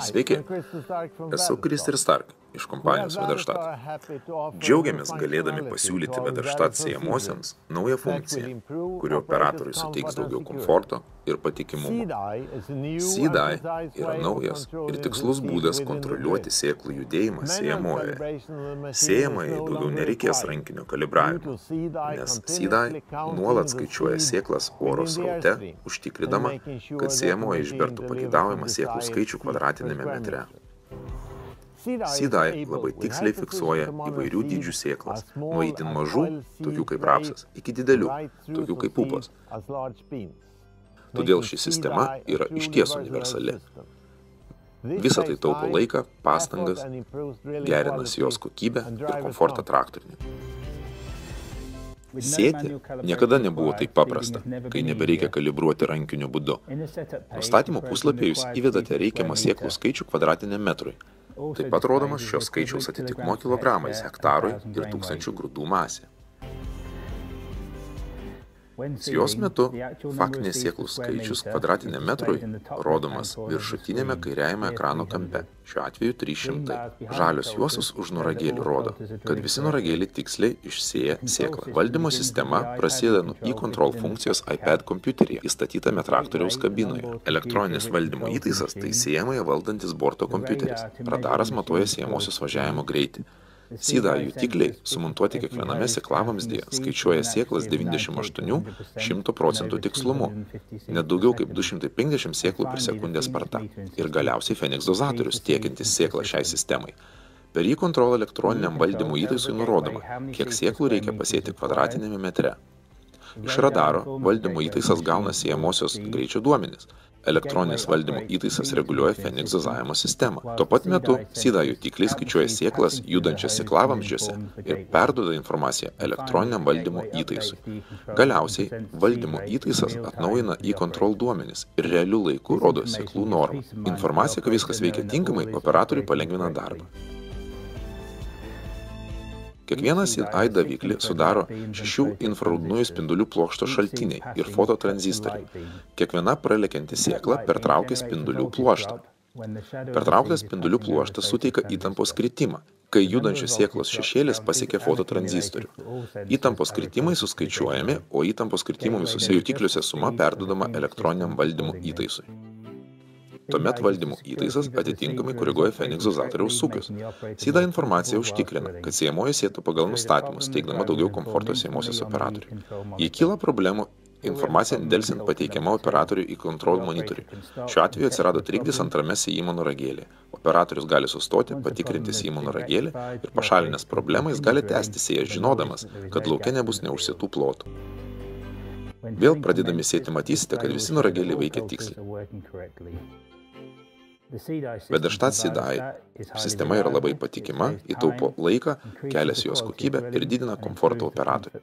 Sveiki, esu Krister Stark iš kompanijos Weatherstadt. Džiaugiamės galėdami pasiūlyti Weatherstadt siejamosiams naują funkciją, kuri operatoriui suteiks daugiau komforto ir patikimumo. Seed-Eye yra naujas ir tikslus būdas kontroliuoti sėklų judėjimą siejamojoje. Siejamajai daugiau nereikės rankinio kalibravimo, nes Seed-Eye nuolat skaičiuoja sėklas oro sraute, užtikrinama, kad siejamoji išbertų pageidaujamą sėklų skaičių kvadratinėme metre. Seed-Eye labai tiksliai fiksuoja įvairių dydžių sėklas, nuo itin mažų, tokių kaip rapsas, iki didelių, tokių kaip pupos. Todėl ši sistema yra išties universali. Visą tai taupo laiką, pastangas, gerina jos kokybę ir komfortą traktorininkui. Sėti niekada nebuvo taip paprasta, kai nebereikia kalibruoti rankiniu būdu. Nustatymo puslapyje jūs įvedate reikiamą sėklų skaičių kvadratiniam metrui. Taip pat rodomas šios skaičiaus atitikmuo kilogramais hektarui ir 1000 grūdų masė. Sėjos metu faktinės sėklų skaičius kvadratiniam metrui rodomas viršutinėme kairiajame ekrano kampe, šiuo atveju 300. Žalios juostos už nuragėlių rodo, kad visi nuragėliai tiksliai išsėja sėklą. Valdymo sistema prasideda nuo e-control funkcijos iPad kompiuteryje, įstatytame traktoriaus kabinoje. Elektroninis valdymo įtaisas tai siejamąją valdantis borto kompiuteris. Radaras matuoja siejamosios važiavimo greitį. Seed-Eye jutikliai sumontuoti kiekviename sėklavamzdyje skaičiuoja sėklas 98–100% tikslumu, net daugiau kaip 250 sėklų per sekundę sparta. Ir galiausiai Phoenix dozatorius tiekiantis sėklą šiai sistemai. Per e-control elektroniniam valdymo įtaisui nurodoma, kiek sėklų reikia pasėti kvadratinėme metre. Iš radaro valdymo įtaisas gauna siejamosios greičio duomenis. Elektroninis valdymo įtaisas reguliuoja Phoenix dozavimo sistemą. Tuo pat metu Seed-Eye jutikliai skaičiuoja sėklas judančias sėklavamzdžiuose ir perduoda informaciją elektroniniam valdymo įtaisui. Galiausiai valdymo įtaisas atnaujina e-control duomenis ir realiu laiku rodo sėklų normą. Informacija, kad viskas veikia tinkamai, operatoriui palengvina darbą. Kiekvieną Seed-Eye daviklį sudaro 6 infraraudonųjų spindulių plokšto šaltiniai ir fototranzistoriai. Kiekviena pralekianti sėkla pertraukia spindulių pluoštą. Pertrauktas spindulių pluoštas suteikia įtampos kritimą, kai judančios sėklos šešėlis pasiekia fototranzistorių. Įtampos kritimai suskaičiuojami, o įtampos kritimų visuose jutikliuose suma perduodama elektroniniam valdymo įtaisui. Tuomet valdymo įtaisas atitinkamai koreguoja Phoenix dozatoriaus sūkius. Seed-Eye informacija užtikrina, kad siejamoji sėtų pagal nustatymus, teikdama daugiau komforto siejamosios operatoriui. Jei kyla problemų, informacija nedelsiant pateikiama operatoriui e-control monitoriui. Šiuo atveju atsirado trikdis antrame siejimo nuragėlyje. Operatorius gali sustoti, patikrinti siejimo nuragėlį ir pašalinęs problemą jis gali tęsti sėjas, žinodamas, kad lauke nebus neužsėtų plotų. Vėl pradėdami sėti matysite, kad visi nuragėliai veikia tiksliai. Weatherstadt Seed-Eye sistema yra labai patikima, įtaupo laiką, keliasi jos kokybę ir didina komfortą operatoriui.